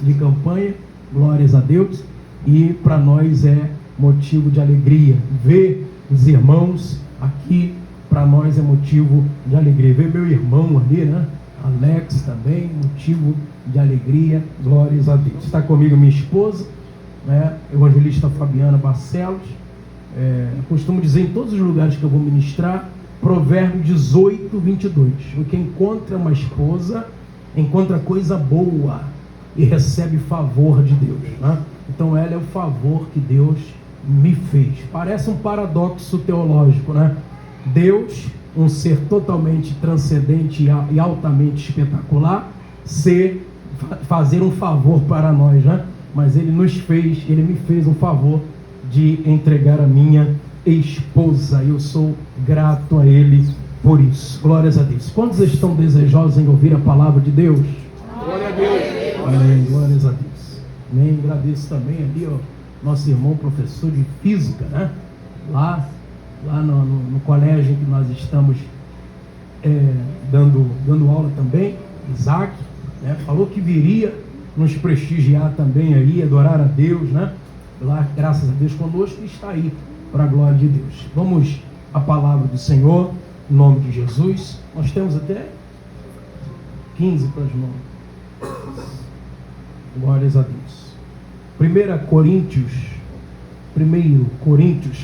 de campanha, glórias a Deus, e para nós é motivo de alegria. Ver os irmãos aqui, para nós é motivo de alegria. Ver meu irmão ali, né? Alex também, motivo de alegria, glórias a Deus. Está comigo minha esposa, né? Evangelista Fabiana Barcelos. Costumo dizer em todos os lugares que eu vou ministrar, Provérbio 18, 22. O que encontra uma esposa, encontra coisa boa e recebe favor de Deus, né? Então ela é o favor que Deus me fez. Parece um paradoxo teológico, né? Deus, um ser totalmente transcendente e altamente espetacular, fazer um favor para nós, né? Mas ele me fez um favor de entregar a minha esposa. Eu sou grato a ele por isso. Glórias a Deus. Quantos estão desejosos em ouvir a palavra de Deus? Glória a Deus. Amém. Glórias a Deus. Amém. Agradeço também ali, ó, nosso irmão professor de física, né? Lá no colégio que nós estamos dando aula também, Isaac, né? Falou que viria nos prestigiar também aí, adorar a Deus, né? Lá, graças a Deus conosco, e está aí para a glória de Deus. Vamos à palavra do Senhor, em nome de Jesus. Nós temos até 15 para as mãos. Glórias a Deus. 1 Coríntios,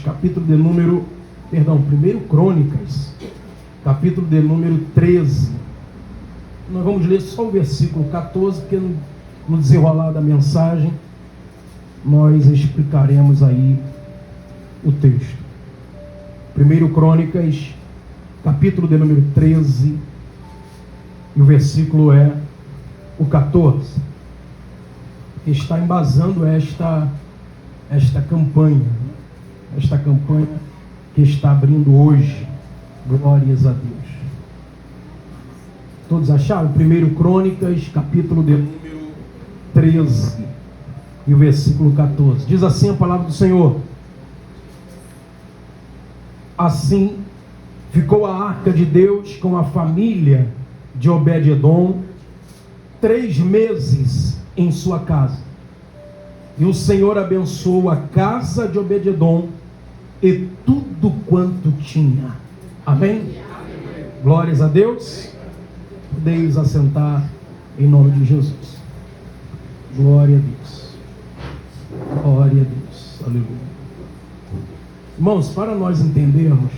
capítulo de número, 1 Crônicas, capítulo de número 13. Nós vamos ler só o versículo 14, porque no desenrolar da mensagem nós explicaremos aí o texto. 1 Crônicas, capítulo de número 13, e o versículo é o 14, que está embasando esta campanha que está abrindo hoje. Glórias a Deus. Todos acharam? 1 Crônicas, capítulo de número 13 e o versículo 14. Diz assim a palavra do Senhor: assim ficou a arca de Deus com a família de Obed-edom 3 meses em sua casa. E o Senhor abençoou a casa de Obed-edom e tudo quanto tinha. Amém? Glórias a Deus. Podeis assentar em nome de Jesus. Glória a Deus. Glória a Deus. Aleluia. Irmãos, para nós entendermos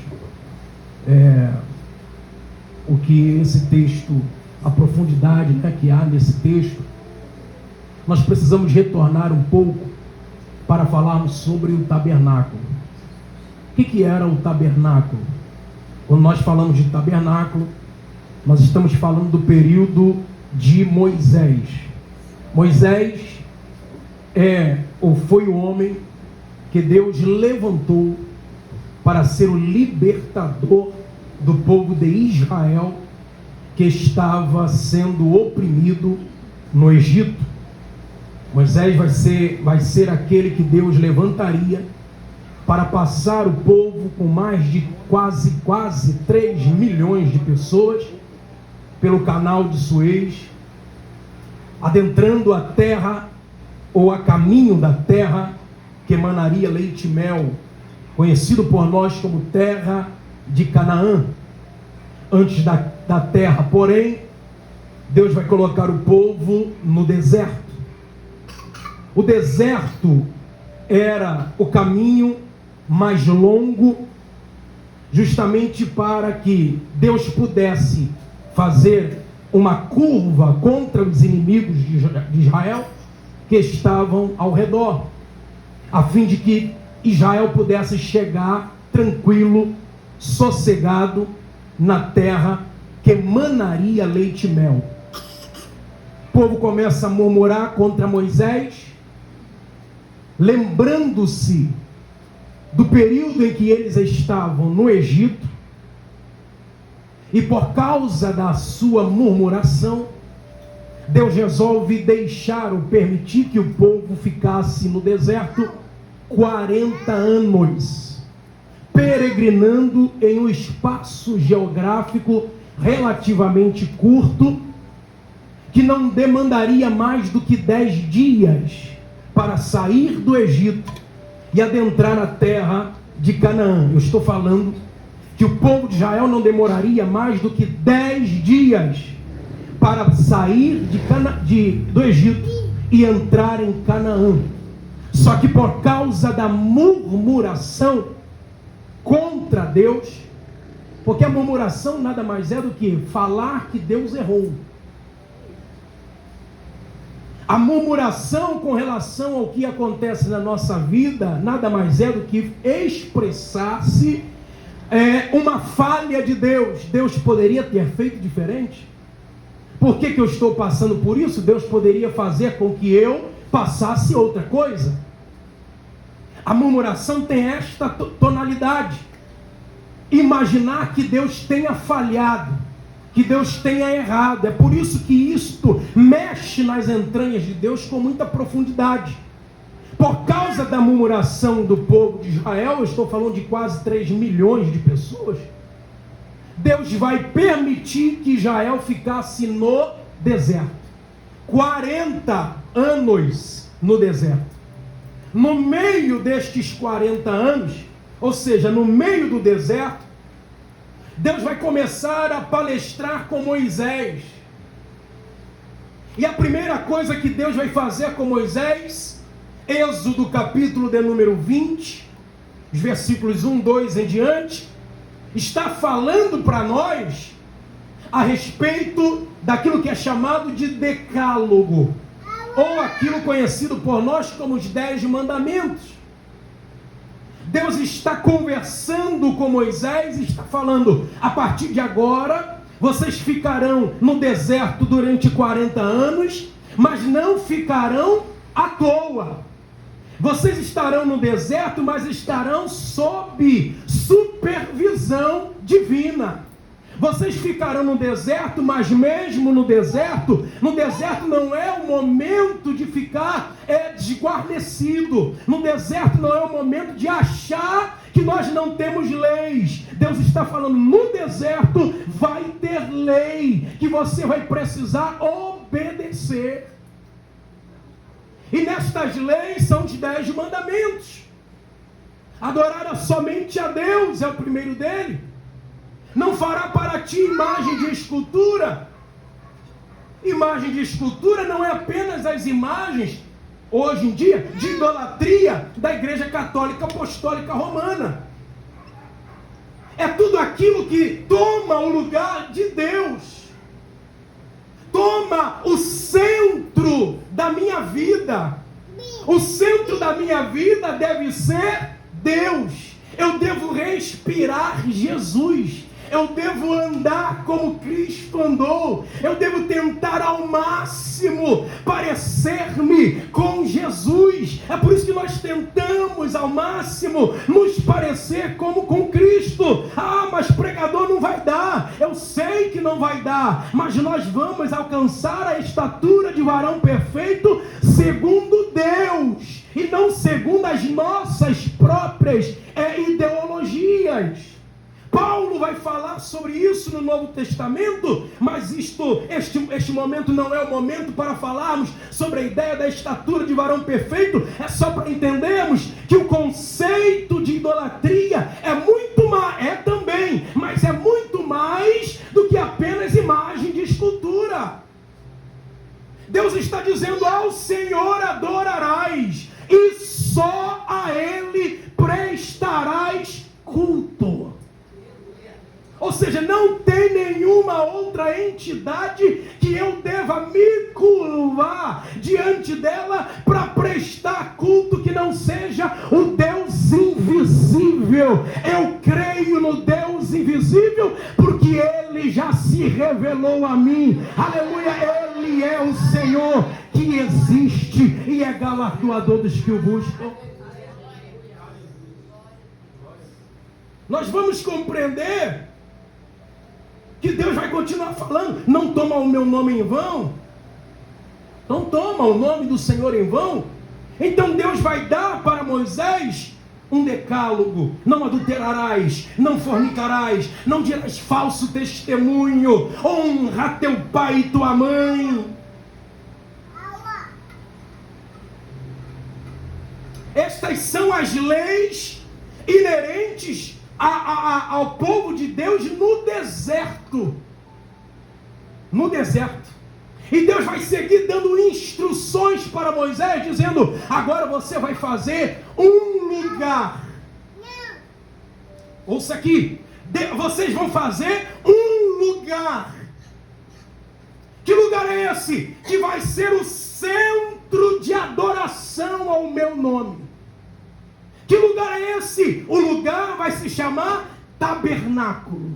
o que esse texto, a profundidade, né, que há nesse texto, nós precisamos retornar um pouco para falarmos sobre o tabernáculo. O que era o tabernáculo? Quando nós falamos de tabernáculo, nós estamos falando do período de Moisés. Moisés foi o homem que Deus levantou para ser o libertador do povo de Israel, que estava sendo oprimido no Egito. Moisés vai ser aquele que Deus levantaria para passar o povo, com mais de quase 3 milhões de pessoas, pelo canal de Suez, adentrando a terra, ou a caminho da terra que emanaria leite e mel, conhecido por nós como terra de Canaã. Antes da terra, porém, Deus vai colocar o povo no deserto. O deserto era o caminho mais longo, justamente para que Deus pudesse fazer uma curva contra os inimigos de Israel que estavam ao redor, a fim de que Israel pudesse chegar tranquilo, sossegado, na terra que emanaria leite e mel. O povo começa a murmurar contra Moisés, lembrando-se do período em que eles estavam no Egito, e por causa da sua murmuração, Deus resolve deixar ou permitir que o povo ficasse no deserto 40 anos, peregrinando em um espaço geográfico relativamente curto, que não demandaria mais do que 10 dias para sair do Egito e adentrar a terra de Canaã. Eu estou falando que o povo de Israel não demoraria mais do que 10 dias para sair do Egito e entrar em Canaã. Só que por causa da murmuração contra Deus, porque a murmuração nada mais é do que falar que Deus errou. A murmuração com relação ao que acontece na nossa vida nada mais é do que expressar-se uma falha de Deus. Deus poderia ter feito diferente? Por que eu estou passando por isso? Deus poderia fazer com que eu passasse outra coisa. A murmuração tem esta tonalidade: imaginar que Deus tenha falhado, que Deus tenha errado. É por isso que isto mexe nas entranhas de Deus com muita profundidade. Por causa da murmuração do povo de Israel, eu estou falando de quase 3 milhões de pessoas, Deus vai permitir que Israel ficasse no deserto. 40 anos no deserto. No meio destes 40 anos, ou seja, no meio do deserto, Deus vai começar a palestrar com Moisés. E a primeira coisa que Deus vai fazer com Moisés, Êxodo capítulo de número 20, os versículos 1, 2 em diante, está falando para nós a respeito daquilo que é chamado de decálogo, ou aquilo conhecido por nós como os 10 mandamentos. Deus está conversando com Moisés e está falando: a partir de agora, vocês ficarão no deserto durante 40 anos, mas não ficarão à toa. Vocês estarão no deserto, mas estarão sob supervisão divina. Vocês ficarão no deserto, mas mesmo no deserto não é o momento de ficar desguarnecido. No deserto não é o momento de achar que nós não temos leis. Deus está falando: no deserto vai ter lei que você vai precisar obedecer. E nestas leis são os 10 mandamentos. Adorar somente a Deus é o primeiro dele. Não fará para ti imagem de escultura. Imagem de escultura não é apenas as imagens, hoje em dia, de idolatria da Igreja Católica Apostólica Romana. É tudo aquilo que toma o lugar de Deus. Toma o centro da minha vida. O centro da minha vida deve ser Deus. Eu devo respirar Jesus. Eu devo andar como Cristo andou. Eu devo tentar ao máximo parecer-me com Jesus. É por isso que nós tentamos ao máximo nos parecer como com Cristo. Ah, mas pregador, não vai dar. Eu sei que não vai dar, mas nós vamos alcançar a estatura de varão perfeito segundo Deus, e não segundo as nossas próprias ideologias. Paulo vai falar sobre isso no Novo Testamento, mas este momento não é o momento para falarmos sobre a ideia da estatura de varão perfeito. É só para entendermos que o conceito de idolatria é muito mais, também, mas é muito mais do que apenas imagem de escultura. Deus está dizendo: ao Senhor adorarás, e só a Ele prestarás culto. Ou seja, não tem nenhuma outra entidade que eu deva me curvar diante dela para prestar culto que não seja o Deus invisível. Eu creio no Deus invisível porque Ele já se revelou a mim. Aleluia! Ele é o Senhor que existe e é galardoador dos que o buscam. Nós vamos compreender que Deus vai continuar falando: não toma o meu nome em vão, não toma o nome do Senhor em vão. Então Deus vai dar para Moisés um decálogo: não adulterarás, não fornicarás, não dirás falso testemunho, honra teu pai e tua mãe. Estas são as leis inerentes ao povo de Deus no deserto. No deserto. E Deus vai seguir dando instruções para Moisés, dizendo: agora você vai fazer um lugar. Ouça aqui. Vocês vão fazer um lugar. Que lugar é esse? Que vai ser o centro de adoração ao meu nome. Que lugar é esse? O lugar vai se chamar tabernáculo.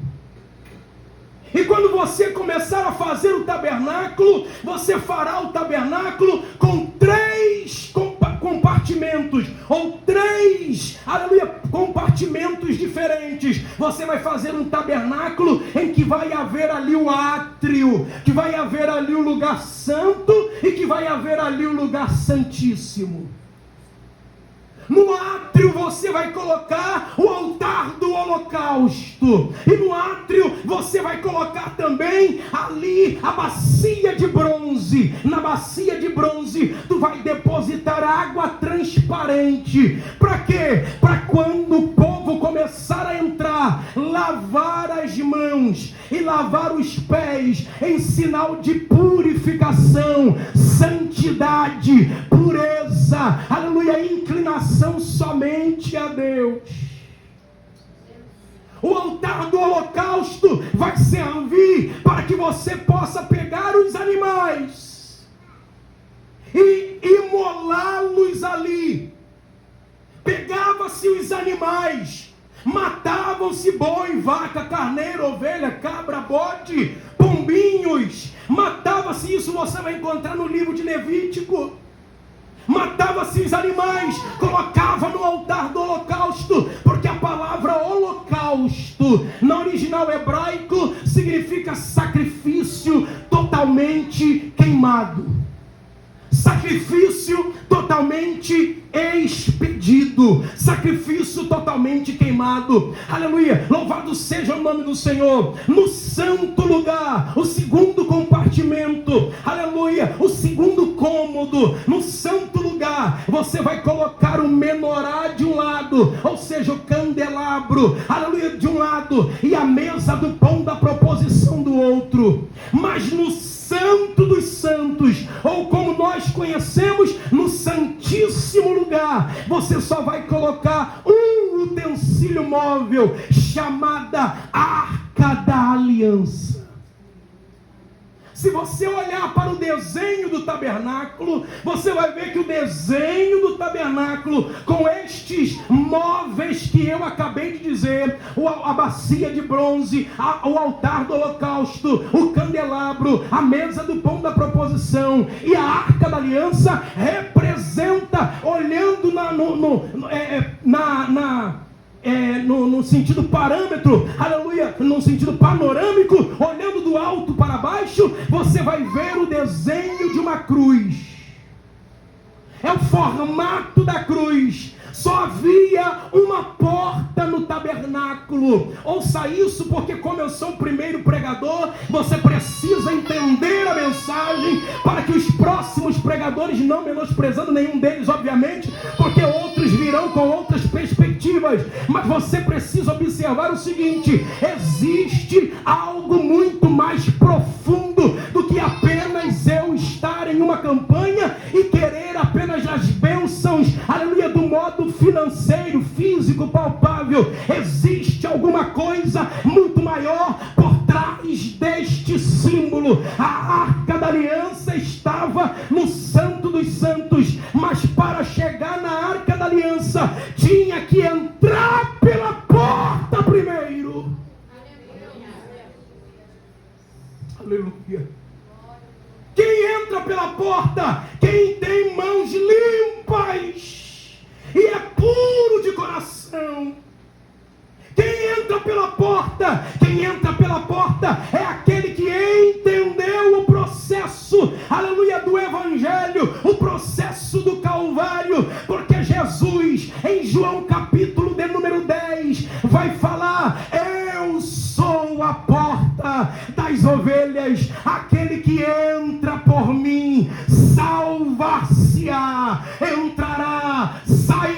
E quando você começar a fazer o tabernáculo, você fará o tabernáculo com 3 compartimentos, ou 3, aleluia, compartimentos diferentes. Você vai fazer um tabernáculo em que vai haver ali o átrio, que vai haver ali o lugar santo e que vai haver ali o lugar santíssimo. No átrio você vai colocar o altar do holocausto. E no átrio você vai colocar também ali a bacia de bronze. Na bacia de bronze tu vai depositar água transparente. Para quê? Para quando o povo começar a entrar, lavar as mãos e lavar os pés em sinal de purificação, santidade, pureza, aleluia, inclinação somente a Deus. O altar do holocausto vai servir para que você possa pegar os animais e imolá-los ali. Pegava-se os animais, matavam-se boi, vaca, carneiro, ovelha, cabra, bode, pombinhos. Matava-se, isso você vai encontrar no livro de Levítico. Matava-se os animais, colocava no altar do holocausto, porque a palavra holocausto, no original hebraico, significa sacrifício totalmente queimado. Sacrifício totalmente expedido, sacrifício totalmente queimado. Aleluia, louvado seja o nome do Senhor. No santo lugar, o segundo compartimento, aleluia, o segundo cômodo, no santo lugar, você vai colocar o menorá de um lado, ou seja, o candelabro, aleluia, de um lado, e a mesa do pão da proposição do outro. Mas no Santo dos Santos, ou como nós conhecemos, no Santíssimo Lugar, você só vai colocar um utensílio móvel, chamada Arca da Aliança. Se você olhar para o desenho do tabernáculo, você vai ver que o desenho do tabernáculo, com estes móveis que eu acabei de dizer, a bacia de bronze, o altar do holocausto, o candelabro, a mesa do pão da proposição e a arca da aliança, representa, olhando no sentido parâmetro, aleluia, no sentido panorâmico, olhando do alto para baixo, você vai ver o desenho de uma cruz. É o formato da cruz. Só havia uma porta no tabernáculo. Ouça isso, porque como eu sou o primeiro pregador, você precisa entender a mensagem para que os próximos pregadores, não menosprezando nenhum deles, obviamente, porque outros virão com outras perspectivas, mas você precisa observar o seguinte: existe algo muito mais profundo do que apenas eu estar em uma campanha e querer apenas as bênçãos, aleluia, do modo financeiro, físico, palpável. Existe alguma coisa muito maior por trás deste símbolo. A Arca da Aliança estava no Santo dos Santos, mas para chegar na Arca da Aliança tinha que entrar pela porta primeiro. Aleluia. Quem entra pela porta? Quem tem mãos limpas e é puro de coração. Quem entra pela porta? Quem entra pela porta é aquele que entendeu o processo, aleluia, do Evangelho, o processo do Calvário, porque Jesus, em João capítulo de número 10, vai falar: eu sou a porta das ovelhas, aquele que entra por mim salvar-se-á, entrará, sairá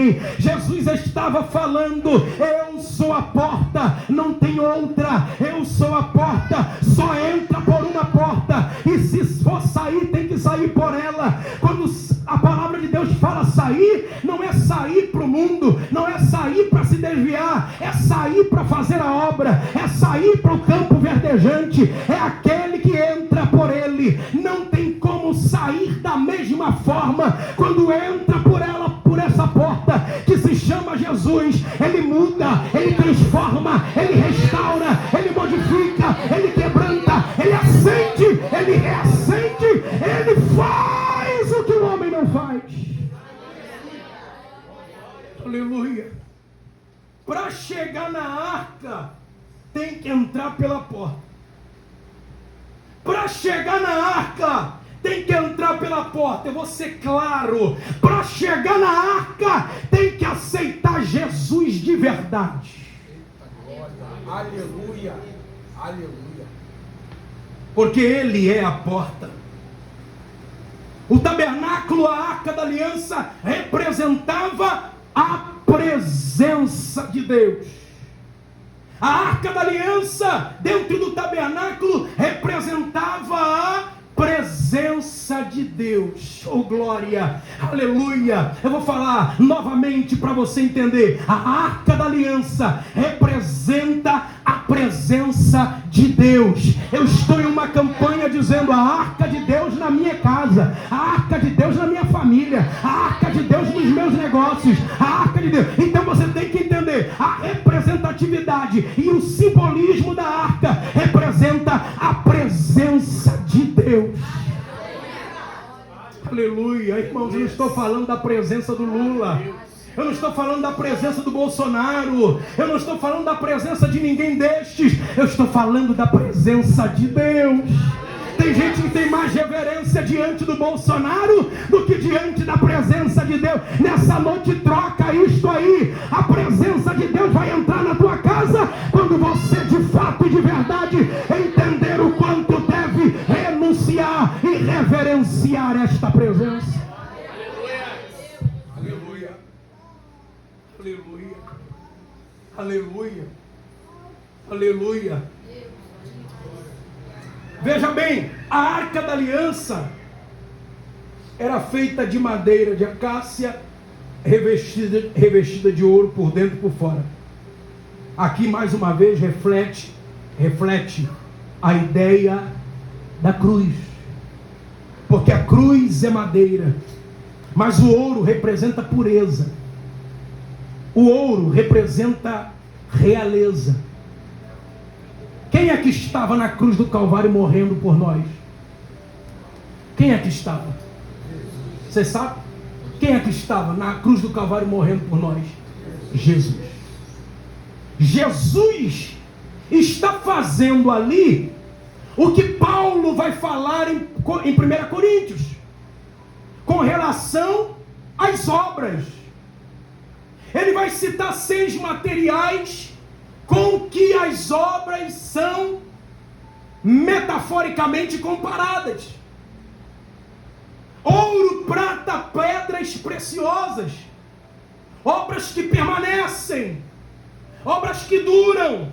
bem, Jesus estava falando: eu sou a porta, não tem outra, eu sou a porta, só entra por uma porta, e se for sair, tem que sair por ela. Quando a palavra de Deus fala sair, não é sair para o mundo, não é sair para se desviar, é sair para fazer a obra, é sair para o campo verdejante, é aquele que entra por ele. Não tem como sair da mesma forma quando entra por ela, por essa porta que se chama Jesus. Ele muda, ele transforma, ele restaura, ele modifica, ele quebranta, ele acende, ele reacende, ele faz o que o homem não faz. Aleluia. Para chegar na arca, tem que entrar pela porta. Para chegar na arca, tem que entrar pela porta. Eu vou ser claro: para chegar na arca, tem que aceitar Jesus de verdade. Aleluia, aleluia. Porque Ele é a porta. O tabernáculo, a arca da aliança, representava a presença de Deus. A arca da aliança, dentro do tabernáculo, representava a presença de Deus. Oh glória, aleluia. Eu vou falar novamente para você entender. A arca da aliança representa a presença de Deus. Eu estou em uma campanha dizendo: a arca de Deus na minha casa, a arca de Deus na minha família, a arca de Deus nos meus negócios, a arca de Deus. Então você tem que entender: a representatividade e o simbolismo da arca representa a presença de Deus. Aleluia. Irmãos, eu não estou falando da presença do Lula, eu não estou falando da presença do Bolsonaro, eu não estou falando da presença de ninguém destes, eu estou falando da presença de Deus. Tem gente que tem mais reverência diante do Bolsonaro do que diante da presença de Deus. Nessa noite, troca isto aí. A presença de Deus vai entrar na tua casa quando você de fato e de verdade entender o quanto deve renunciar e reverenciar esta presença. Aleluia, Aleluia, aleluia, aleluia. Veja bem, a arca da aliança era feita de madeira de acácia, revestida de ouro por dentro e por fora. Aqui mais uma vez reflete a ideia da cruz, porque a cruz é madeira, mas o ouro representa pureza, o ouro representa realeza. Quem é que estava na cruz do Calvário morrendo por nós? Quem é que estava? Você sabe? Quem é que estava na cruz do Calvário morrendo por nós? Jesus. Jesus está fazendo ali o que Paulo vai falar em 1 Coríntios, com relação às obras. Ele vai citar 6 materiais com que as obras são metaforicamente comparadas: ouro, prata, pedras preciosas, obras que permanecem, obras que duram,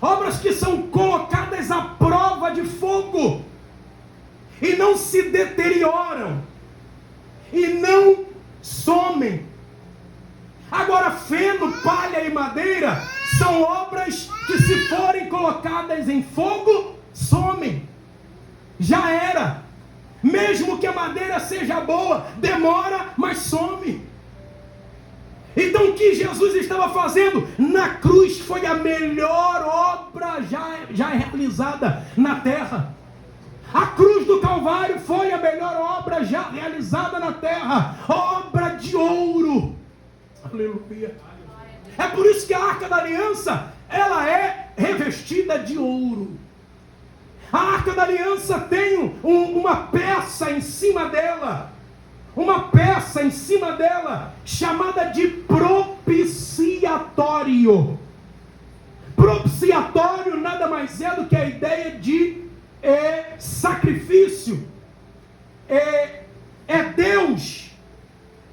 obras que são colocadas à prova de fogo e não se deterioram e não somem. Agora, feno, palha e madeira são obras que, se forem colocadas em fogo, somem. Já era. Mesmo que a madeira seja boa, demora, mas some. Então o que Jesus estava fazendo na cruz foi a melhor obra já realizada na terra. A cruz do Calvário foi a melhor obra já realizada na terra, obra de ouro. Aleluia. É por isso que a arca da aliança, ela é revestida de ouro. A arca da aliança tem uma peça em cima dela, chamada de propiciatório. Propiciatório nada mais é do que a ideia de sacrifício. É Deus,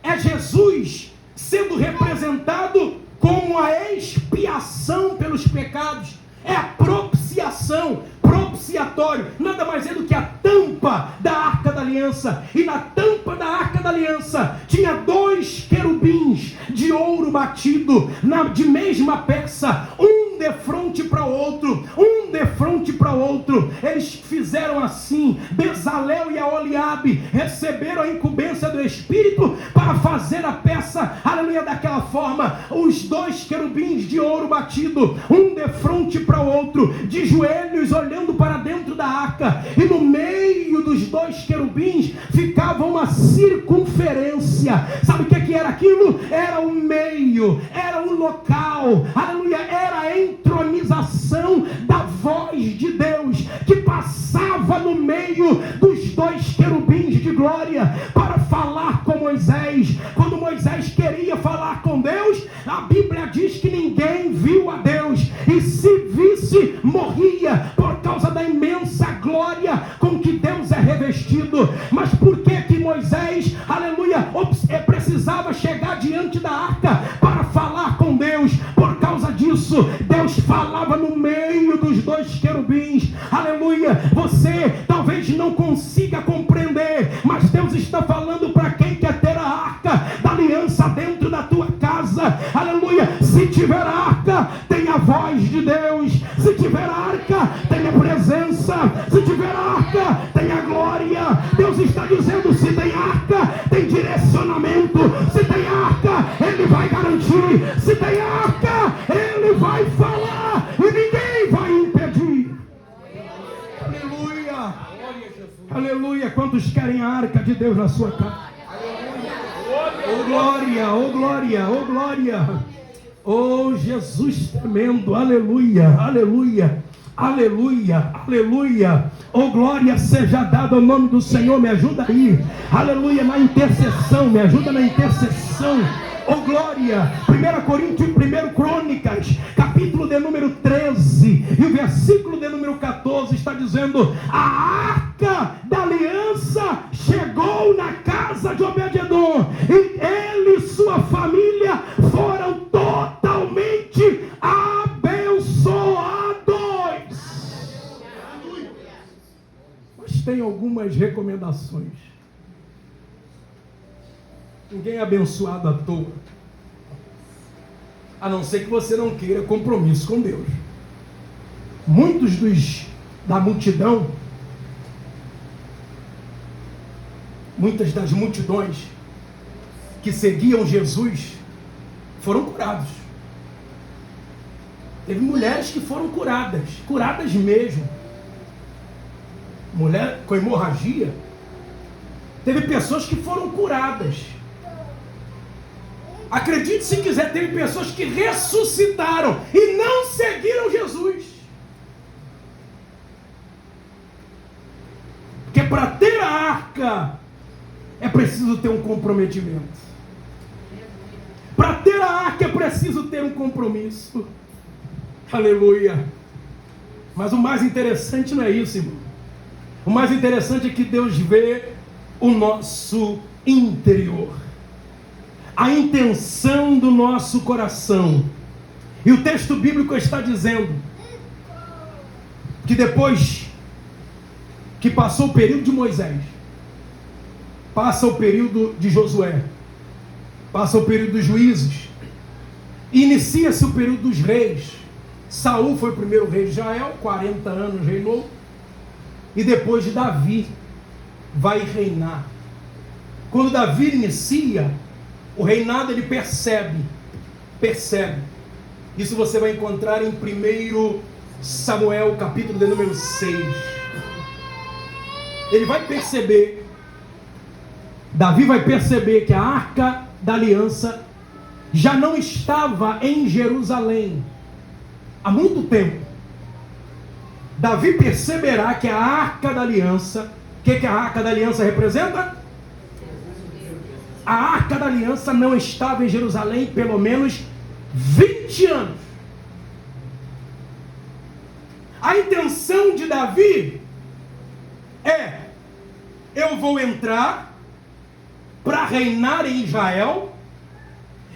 é Jesus sendo representado como a expiação pelos pecados. É a propiciação, propiciatório, nada mais é do que a tampa da Arca da Aliança. E na tampa da Arca da Aliança tinha 2 querubins de ouro batido, de mesma peça, um de frente para o outro, um de frente para o outro. Eles fizeram assim. Bezalel e Aholiabe receberam a incumbência do Espírito para fazer a peça, aleluia, daquela forma. Os 2 querubins de ouro batido, um de frente para o outro, de joelhos olhando para dentro da arca, e no meio dos 2 querubins ficava uma circunferência. Sabe o que era aquilo? Era o meio, era o local, aleluia, era a entronização da voz de Deus que passava no meio dos 2 querubins de glória para falar com Moisés. Quando Moisés queria falar com Deus, a Bíblia diz que ninguém viu a Deus, e se visse, morria, por causa da imensa glória com que Deus é revestido. Mas por que Moisés, aleluia, precisava chegar diante da arca para falar com Deus? Por causa disso, Deus falava no meio dos 2 querubins, aleluia. Você talvez não consiga compreender, mas Deus está falando para quem quer ter a arca da aliança dentro da tua casa, aleluia. Se tiver a arca, tem a voz de Deus. Se tiver a arca, tem a presença. Se tiver a arca, tem a glória. Deus está dizendo: se tem arca, tem direcionamento. Se tem arca, Ele vai garantir. Se tem arca, Ele vai falar e ninguém vai impedir. Aleluia. Aleluia. Quantos querem a arca de Deus na sua casa? Oh glória, oh glória, oh glória. Oh Jesus tremendo, aleluia, aleluia, aleluia, aleluia. Oh glória seja dada ao nome do Senhor. Me ajuda aí, aleluia, na intercessão, me ajuda na intercessão. Oh glória. 1 Coríntios e 1 Crônicas, capítulo de número 13 e o versículo de número 14 está dizendo: a arca da aliança chegou na casa de Obed-edom, e ele e sua família foram totalmente abençoados. Mas tem algumas recomendações. Ninguém é abençoado à toa, a não ser que você não queira compromisso com Deus. Muitos da multidão, muitas das multidões que seguiam Jesus foram curados. Teve mulheres que foram curadas mesmo. Mulher com hemorragia. Teve pessoas que foram curadas. Acredite se quiser, teve pessoas que ressuscitaram e não seguiram Jesus. Porque para ter a arca é preciso ter um comprometimento. Para ter a arca é preciso ter um compromisso. Aleluia. Mas o mais interessante não é isso, irmão. O mais interessante é que Deus vê o nosso interior, a intenção do nosso coração. E o texto bíblico está dizendo que depois que passou o período de Moisés, passa o período de Josué, passa o período dos juízes, inicia-se o período dos reis. Saul foi o primeiro rei de Israel, 40 anos reinou, e depois de Davi vai reinar. Quando Davi inicia o reinado, ele percebe. Isso você vai encontrar em 1 Samuel, capítulo de número 6. Ele vai perceber, Davi vai perceber que a arca da aliança já não estava em Jerusalém há muito tempo. Davi perceberá que a arca da aliança, o que a arca da aliança representa? A arca da aliança não estava em Jerusalém pelo menos 20 anos. A intenção de Davi é: eu vou entrar para reinar em Israel,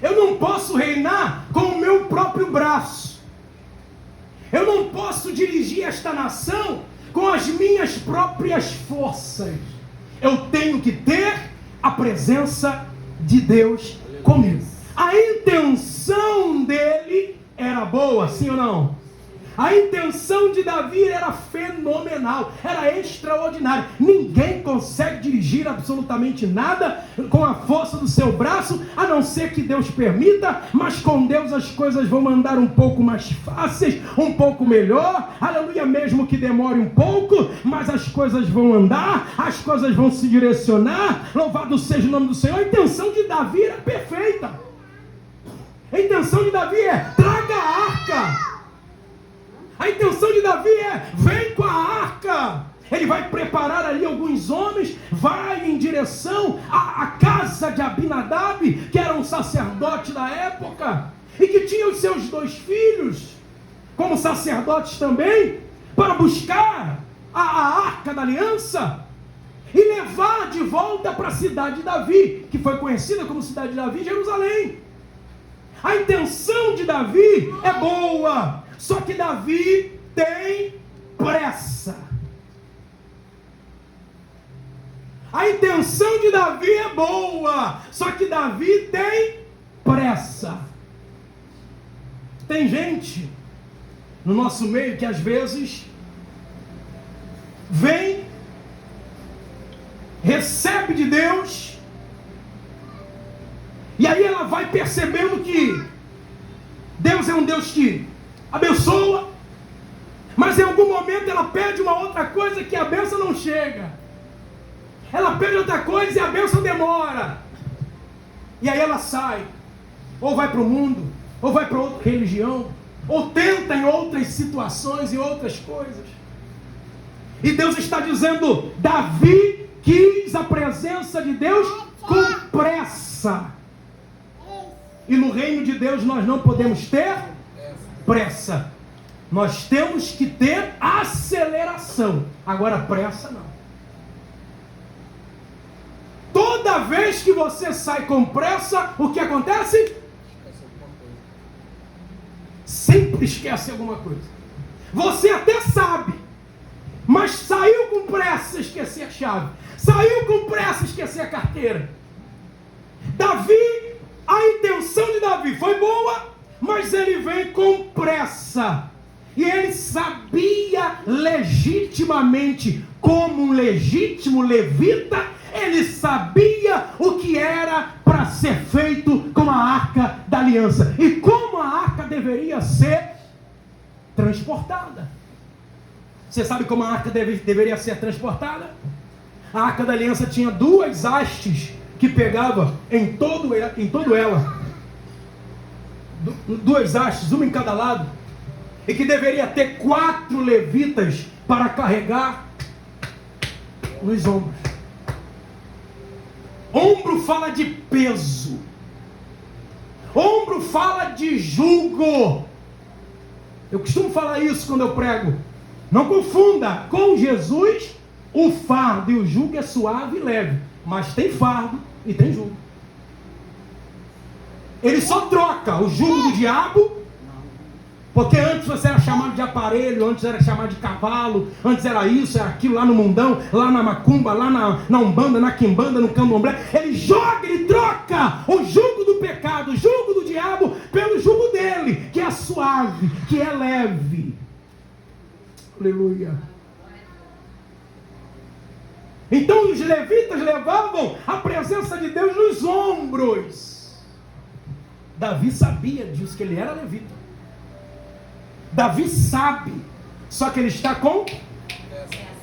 Eu não posso reinar com o meu próprio braço. Eu não posso dirigir esta nação com as minhas próprias forças. Eu tenho que ter a presença de Deus comigo. A intenção dele era boa, sim ou não? A intenção de Davi era fenomenal, era extraordinária. Ninguém consegue dirigir absolutamente nada com a força do seu braço, a não ser que Deus permita, mas com Deus as coisas vão andar um pouco mais fáceis, um pouco melhor, aleluia, mesmo que demore um pouco, mas as coisas vão andar, as coisas vão se direcionar, louvado seja o nome do Senhor. A intenção de Davi era perfeita. A intenção de Davi é: traga a arca. A intenção de Davi é: vem com a arca. Ele vai preparar ali alguns homens, vai em direção à casa de Abinadab, que era um sacerdote da época, e que tinha os seus 2 filhos, como sacerdotes também, para buscar a arca da aliança, e levar de volta para a cidade de Davi, que foi conhecida como cidade de Davi, Jerusalém. A intenção de Davi é boa, só que Davi tem pressa. A intenção de Davi é boa, só que Davi tem pressa. Tem gente no nosso meio que às vezes vem, recebe de Deus, e aí ela vai percebendo que Deus é um Deus que abençoa, mas em algum momento ela pede uma outra coisa que a bênção não chega. Ela pede outra coisa e a bênção demora. E aí ela sai, ou vai para o mundo, ou vai para outra religião, ou tenta em outras situações e outras coisas. E Deus está dizendo: Davi quis a presença de Deus com pressa. E no reino de Deus nós não podemos ter pressa. Nós temos que ter aceleração. Agora pressa não. Toda vez que você sai com pressa, o que acontece? Sempre esquece alguma coisa. Você até sabe, mas saiu com pressa, esquecer a chave. Saiu com pressa, esquecer a carteira. Davi, a intenção de Davi foi boa, mas ele vem com pressa. E ele sabia legitimamente, como um legítimo levita, ele sabia o que era para ser feito com a arca da aliança. E como a arca deveria ser transportada. Você sabe como a arca deveria ser transportada? A arca da aliança tinha 2 hastes que pegava em todo ela. 2 hastes, uma em cada lado. E que deveria ter 4 levitas para carregar nos ombros. Ombro fala de peso. Ombro fala de jugo. Eu costumo falar isso quando eu prego. Não confunda, com Jesus o fardo e o jugo é suave e leve. Mas tem fardo e tem jugo. Ele só troca o jugo do diabo. Porque antes você era chamado de aparelho, antes era chamado de cavalo, antes era isso, era aquilo, lá no mundão, lá na macumba, lá na umbanda, na quimbanda, no candomblé. Ele joga, ele troca o jugo do pecado, o jugo do diabo, pelo jugo dele, que é suave, que é leve. Aleluia. Então os levitas levavam a presença de Deus nos ombros. Davi sabia disso, que ele era levita. Davi sabe, só que ele está com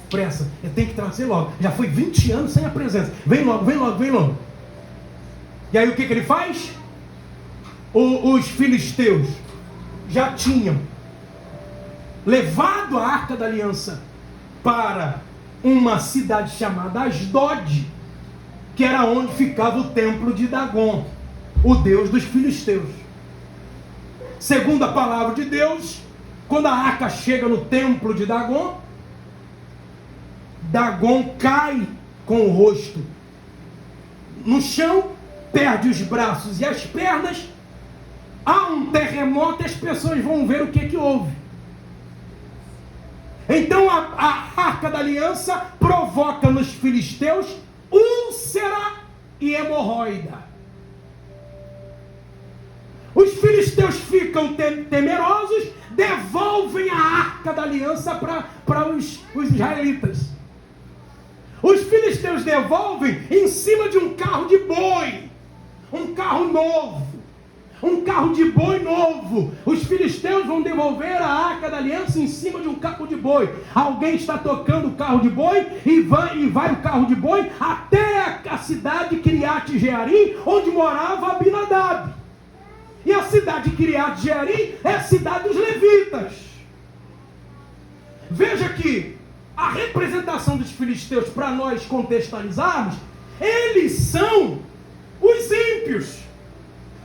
pressa. Ele tem que trazer logo. Já foi 20 anos sem a presença. Vem logo, vem logo, vem logo. E aí o que ele faz? Os filisteus já tinham levado a arca da aliança para uma cidade chamada Asdod, que era onde ficava o templo de Dagon, o deus dos filisteus. Segundo a palavra de Deus, quando a arca chega no templo de Dagon, Dagon cai com o rosto no chão, perde os braços e as pernas, há um terremoto e as pessoas vão ver o que houve. Então a Arca da Aliança provoca nos filisteus úlcera e hemorroida. Os filisteus ficam temerosos, devolvem a Arca da Aliança para os israelitas. Os filisteus devolvem em cima de um carro de boi, um carro novo, um carro de boi novo. Os filisteus vão devolver a Arca da Aliança em cima de um carro de boi. Alguém está tocando o carro de boi e vai o carro de boi até a cidade de Kiriat Jearim, onde morava Abinadab. E a cidade de Kiriat Jearim é a cidade dos levitas. Veja que a representação dos filisteus, para nós contextualizarmos, eles são os ímpios,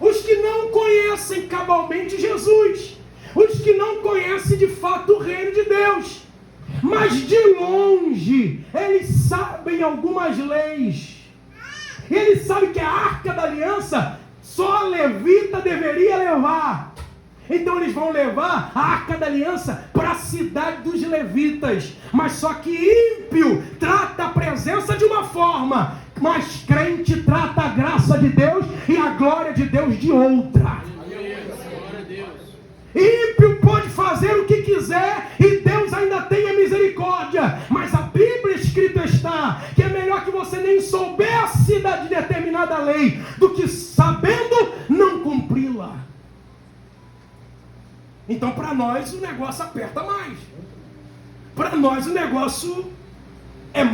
os que não conhecem cabalmente Jesus, os que não conhecem de fato o reino de Deus, mas de longe eles sabem algumas leis, eles sabem que a Arca da Aliança só a levita deveria levar. Então eles vão levar a Arca da Aliança para a cidade dos levitas. Mas só que ímpio trata a presença de uma forma, mas crente trata a graça de Deus e a glória de Deus de outra. Ímpio pode fazer o que quiser e Deus ainda tenha misericórdia. Mas a Bíblia escrita está que é melhor que você nem soubesse de determinada lei do que sabendo não cumpri-la. Então para nós o negócio aperta mais. Para nós o negócio é mais.